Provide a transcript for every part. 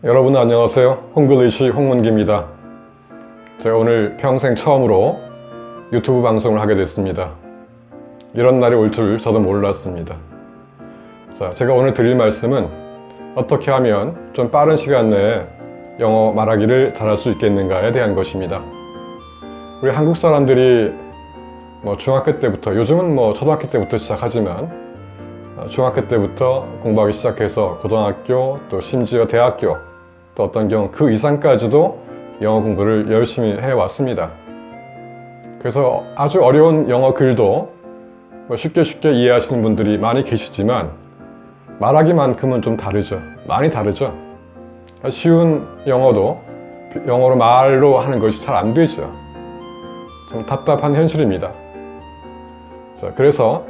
여러분 안녕하세요. 홍글리시 홍문기입니다. 제가 오늘 평생 처음으로 유튜브 방송을 하게 됐습니다. 이런 날이 올 줄 저도 몰랐습니다. 자, 제가 오늘 드릴 말씀은 어떻게 하면 좀 빠른 시간 내에 영어 말하기를 잘할 수 있겠는가에 대한 것입니다. 우리 한국 사람들이 중학교 때부터, 요즘은 초등학교 때부터 시작하지만 중학교 때부터 공부하기 시작해서 고등학교, 또 심지어 대학교, 또 어떤 경우 그 이상까지도 영어 공부를 열심히 해왔습니다. 그래서 아주 어려운 영어 글도 쉽게 이해하시는 분들이 많이 계시지만 말하기만큼은 좀 다르죠. 많이 다르죠. 쉬운 영어도 영어로 말로 하는 것이 잘 안 되죠. 좀 답답한 현실입니다. 자, 그래서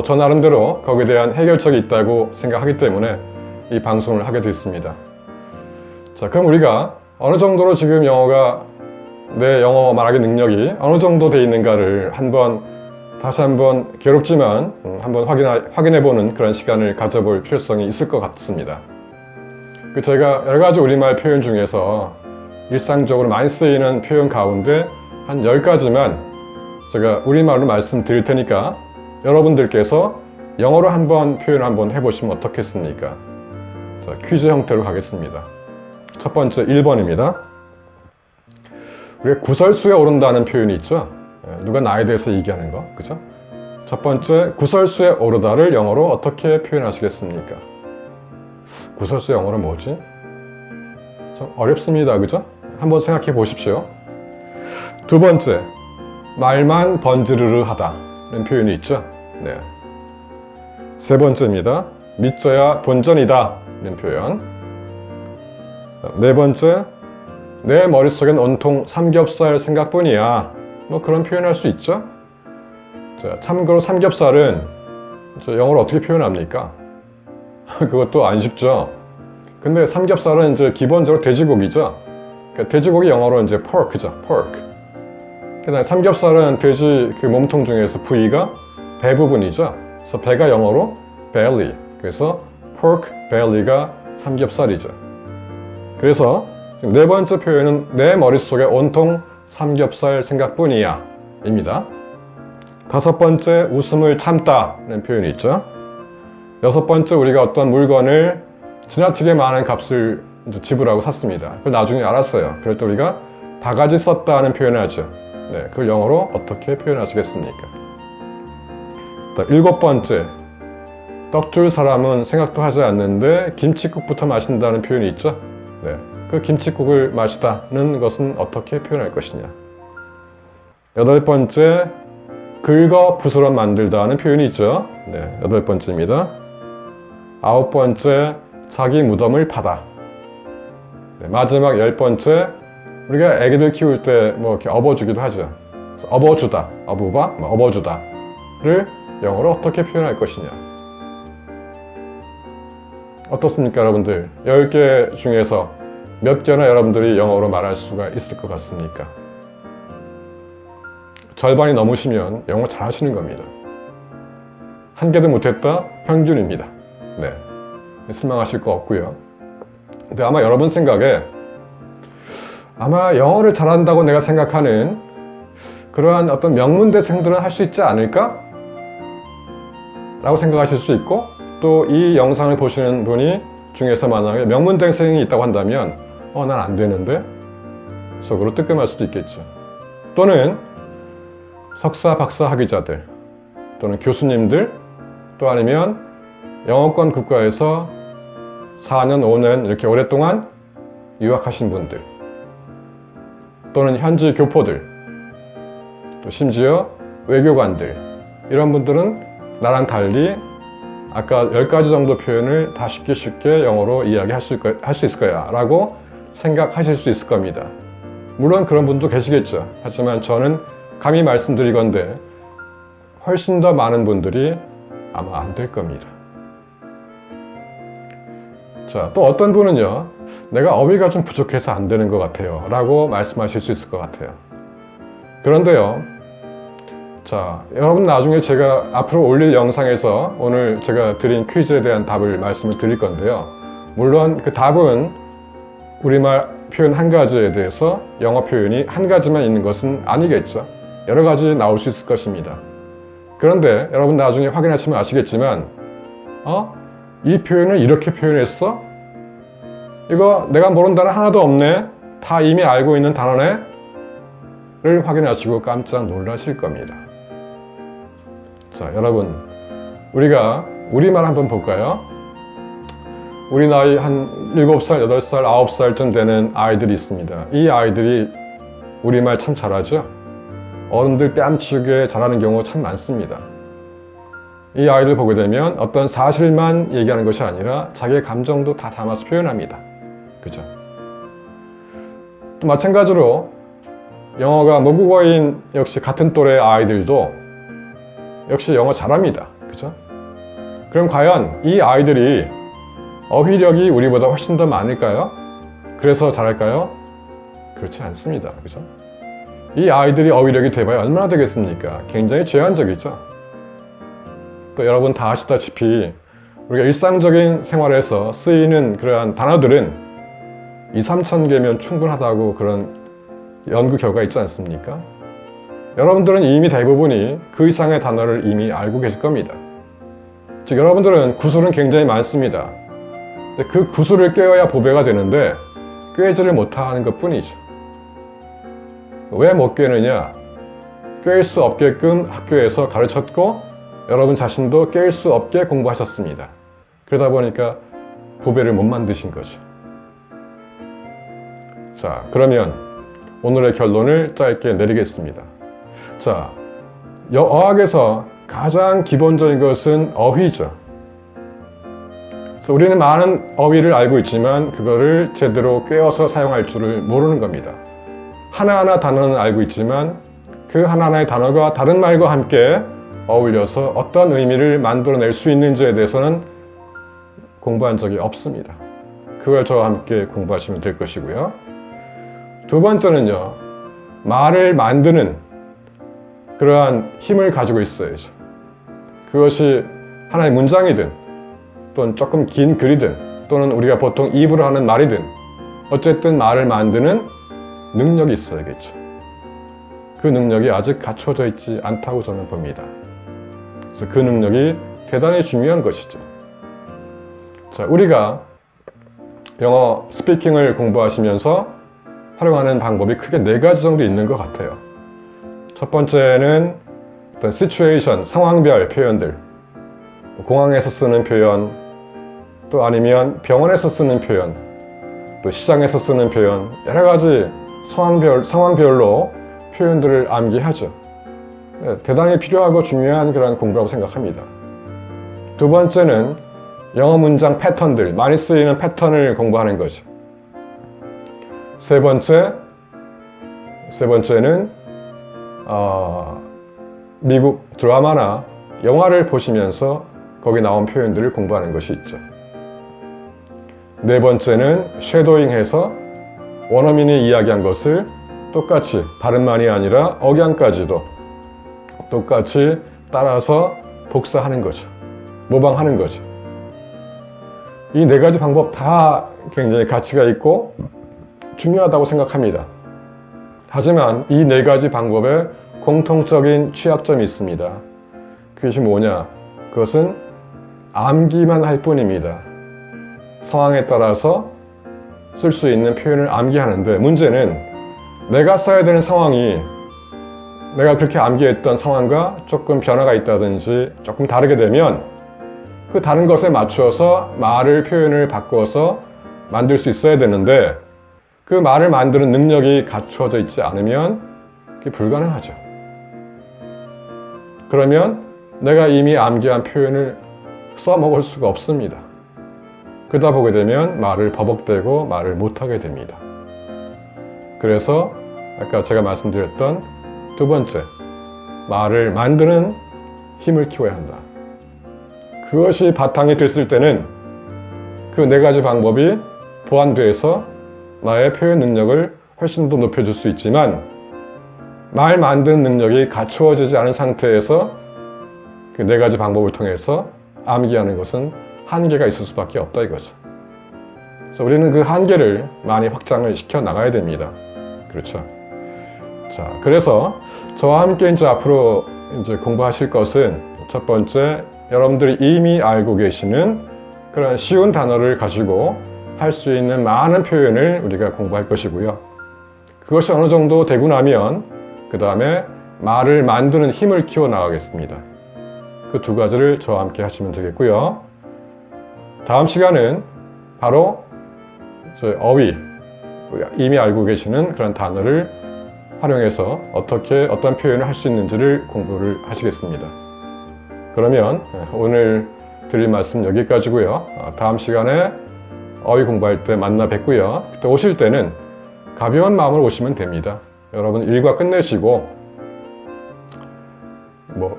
저 나름대로 거기에 대한 해결책이 있다고 생각하기 때문에 이 방송을 하게 됐습니다. 자, 그럼 우리가 어느 정도로 지금 내 영어 말하기 능력이 어느 정도 돼 있는가를 다시 한번 괴롭지만 한번 확인해보는 그런 시간을 가져볼 필요성이 있을 것 같습니다. 제가 여러 가지 우리말 표현 중에서 일상적으로 많이 쓰이는 표현 가운데 한 10가지만 제가 우리말로 말씀드릴 테니까 여러분들께서 영어로 표현 한번 해보시면 어떻겠습니까? 자, 퀴즈 형태로 가겠습니다. 첫 번째 1번입니다. 우리가 구설수에 오른다는 표현이 있죠? 누가 나에 대해서 얘기하는 거, 그죠? 첫 번째, 구설수에 오르다를 영어로 어떻게 표현하시겠습니까? 구설수 영어로 뭐지? 좀 어렵습니다, 그죠? 한번 생각해 보십시오. 두 번째, 말만 번지르르 하다는 표현이 있죠? 네. 세 번째입니다. 믿져야 본전이다 라는 표현. 네 번째, 내 머릿속엔 온통 삼겹살 생각뿐이야. 그런 표현할 수 있죠? 자, 참고로 삼겹살은 영어로 어떻게 표현합니까? 그것도 안 쉽죠? 근데 삼겹살은 기본적으로 돼지고기죠? 그러니까 돼지고기 영어로 pork죠, pork. 그다음에 삼겹살은 돼지 몸통 중에서 부위가 배 부분이죠. 그래서 배가 영어로 belly. 그래서 pork belly가 삼겹살이죠. 그래서 지금 네 번째 표현은 내 머릿속에 온통 삼겹살 생각뿐이야 입니다. 다섯 번째, 웃음을 참다는 표현이 있죠. 여섯 번째, 우리가 어떤 물건을 지나치게 많은 값을 지불하고 샀습니다. 그걸 나중에 알았어요. 그럴 때 우리가 바가지 썼다는 표현을 하죠. 네, 그걸 영어로 어떻게 표현하시겠습니까? 일곱 번째, 떡 줄 사람은 생각도 하지 않는데 김칫국부터 마신다는 표현이 있죠. 네, 그 김칫국을 마시다는 것은 어떻게 표현할 것이냐. 여덟 번째, 긁어 부스럼 만들다는 표현이 있죠. 네, 여덟 번째입니다. 아홉 번째, 자기 무덤을 파다. 네, 마지막 열 번째, 우리가 애기들 키울 때 이렇게 업어주기도 하죠. 업어주다, 업어주다를 영어로 어떻게 표현할 것이냐. 어떻습니까, 여러분들? 10개 중에서 몇 개나 여러분들이 영어로 말할 수가 있을 것 같습니까? 절반이 넘으시면 영어 잘 하시는 겁니다. 한 개도 못했다? 평균입니다. 네, 실망하실 거 없고요. 근데 아마 여러분 생각에 아마 영어를 잘한다고 내가 생각하는 그러한 어떤 명문대생들은 할 수 있지 않을까? 라고 생각하실 수 있고, 또 이 영상을 보시는 분이 중에서 만약에 명문대생이 있다고 한다면 난 안 되는데? 속으로 뜨끔할 수도 있겠죠. 또는 석사, 박사 학위자들, 또는 교수님들, 또 아니면 영어권 국가에서 4년, 5년 이렇게 오랫동안 유학하신 분들, 또는 현지 교포들, 또 심지어 외교관들, 이런 분들은 나랑 달리 아까 10가지 정도 표현을 다 쉽게 영어로 이야기할 수 있을 거야 라고 생각하실 수 있을 겁니다. 물론 그런 분도 계시겠죠. 하지만 저는 감히 말씀드리건대 훨씬 더 많은 분들이 아마 안 될 겁니다. 자, 또 어떤 분은요, 내가 어휘가 좀 부족해서 안 되는 것 같아요 라고 말씀하실 수 있을 것 같아요. 그런데요, 자, 여러분 나중에 제가 앞으로 올릴 영상에서 오늘 제가 드린 퀴즈에 대한 답을 말씀을 드릴 건데요. 물론 그 답은 우리말 표현 한 가지에 대해서 영어 표현이 한 가지만 있는 것은 아니겠죠. 여러 가지 나올 수 있을 것입니다. 그런데 여러분 나중에 확인하시면 아시겠지만 이 표현을 이렇게 표현했어? 이거 내가 모르는 단어 하나도 없네? 다 이미 알고 있는 단어네? 를 확인하시고 깜짝 놀라실 겁니다. 자, 여러분 우리가 우리말 한번 볼까요? 우리 나이 한 7살, 8살, 9살쯤 되는 아이들이 있습니다. 이 아이들이 우리말 참 잘하죠? 어른들 뺨치게 잘하는 경우 참 많습니다. 이 아이들 보게 되면 어떤 사실만 얘기하는 것이 아니라 자기의 감정도 다 담아서 표현합니다. 그죠? 또 마찬가지로 영어가 모국어인 역시 같은 또래 아이들도 역시 영어 잘합니다. 그죠? 그럼 과연 이 아이들이 어휘력이 우리보다 훨씬 더 많을까요? 그래서 잘할까요? 그렇지 않습니다. 그죠? 이 아이들이 어휘력이 돼봐야 얼마나 되겠습니까? 굉장히 제한적이죠. 또 여러분 다 아시다시피 우리가 일상적인 생활에서 쓰이는 그러한 단어들은 2,000~3,000 개면 충분하다고 그런 연구 결과 있지 않습니까? 여러분들은 이미 대부분이 그 이상의 단어를 이미 알고 계실 겁니다. 즉 여러분들은 구술은 굉장히 많습니다. 그 구슬을 꿰어야 보배가 되는데 꿰지를 못하는 것 뿐이죠. 왜 못 꿰느냐? 꿰일 수 없게끔 학교에서 가르쳤고 여러분 자신도 꿰일 수 없게 공부하셨습니다. 그러다 보니까 보배를 못 만드신 거죠. 자, 그러면 오늘의 결론을 짧게 내리겠습니다. 자, 어학에서 가장 기본적인 것은 어휘죠. 우리는 많은 어휘를 알고 있지만 그거를 제대로 꿰어서 사용할 줄을 모르는 겁니다. 하나하나 단어는 알고 있지만 그 하나하나의 단어가 다른 말과 함께 어울려서 어떤 의미를 만들어낼 수 있는지에 대해서는 공부한 적이 없습니다. 그걸 저와 함께 공부하시면 될 것이고요. 두 번째는요, 말을 만드는 그러한 힘을 가지고 있어야죠. 그것이 하나의 문장이든 또는 조금 긴 글이든 또는 우리가 보통 입으로 하는 말이든 어쨌든 말을 만드는 능력이 있어야겠죠. 그 능력이 아직 갖춰져 있지 않다고 저는 봅니다. 그래서 그 능력이 대단히 중요한 것이죠. 자, 우리가 영어 스피킹을 공부하시면서 활용하는 방법이 크게 4가지 정도 있는 것 같아요. 첫 번째는 어떤 시츄에이션, 상황별 표현들, 공항에서 쓰는 표현, 또 아니면 병원에서 쓰는 표현, 또 시장에서 쓰는 표현, 여러 가지 상황별로 표현들을 암기하죠. 대단히 필요하고 중요한 그런 공부라고 생각합니다. 두 번째는 영어 문장 패턴들, 많이 쓰이는 패턴을 공부하는 거죠. 세 번째는 미국 드라마나 영화를 보시면서 거기 나온 표현들을 공부하는 것이 있죠. 네 번째는 쉐도잉해서 원어민이 이야기한 것을 똑같이 발음만이 아니라 억양까지도 똑같이 따라서 복사하는 거죠. 모방하는 거죠. 이 4가지 방법 다 굉장히 가치가 있고 중요하다고 생각합니다. 하지만 이 4가지 방법에 공통적인 취약점이 있습니다. 그것이 뭐냐? 그것은 암기만 할 뿐입니다. 상황에 따라서 쓸 수 있는 표현을 암기하는데 문제는 내가 써야 되는 상황이 내가 그렇게 암기했던 상황과 조금 변화가 있다든지 조금 다르게 되면 그 다른 것에 맞추어서 표현을 바꿔서 만들 수 있어야 되는데 그 말을 만드는 능력이 갖춰져 있지 않으면 그게 불가능하죠. 그러면 내가 이미 암기한 표현을 써먹을 수가 없습니다. 그러다 보게 되면 말을 버벅대고 말을 못하게 됩니다. 그래서 아까 제가 말씀드렸던 두 번째, 말을 만드는 힘을 키워야 한다. 그것이 바탕이 됐을 때는 그 4가지 방법이 보완돼서 나의 표현 능력을 훨씬 더 높여줄 수 있지만 말 만드는 능력이 갖추어지지 않은 상태에서 그 4가지 방법을 통해서 암기하는 것은 한계가 있을 수밖에 없다 이거죠. 그래서 우리는 그 한계를 많이 확장을 시켜 나가야 됩니다. 그렇죠. 자, 그래서 저와 함께 이제 앞으로 이제 공부하실 것은 첫 번째, 여러분들이 이미 알고 계시는 그런 쉬운 단어를 가지고 할 수 있는 많은 표현을 우리가 공부할 것이고요. 그것이 어느 정도 되고 나면 그 다음에 말을 만드는 힘을 키워 나가겠습니다. 그 두 가지를 저와 함께 하시면 되겠고요. 다음 시간은 바로 어휘, 이미 알고 계시는 그런 단어를 활용해서 어떻게 어떤 표현을 할 수 있는지를 공부를 하시겠습니다. 그러면 오늘 드릴 말씀 여기까지고요. 다음 시간에 어휘 공부할 때 만나 뵙고요. 그때 오실 때는 가벼운 마음으로 오시면 됩니다. 여러분 일과 끝내시고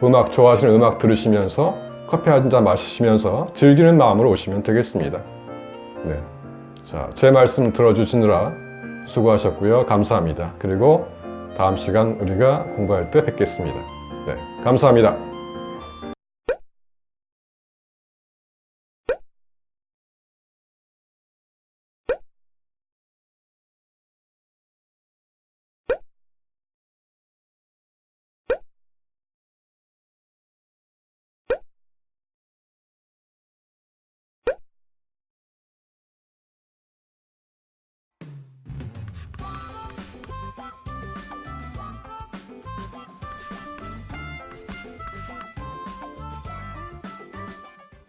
음악 좋아하시는 음악 들으시면서 커피 한 잔 마시면서 즐기는 마음으로 오시면 되겠습니다. 네. 자, 제 말씀 들어주시느라 수고하셨고요. 감사합니다. 그리고 다음 시간 우리가 공부할 때 뵙겠습니다. 네, 감사합니다.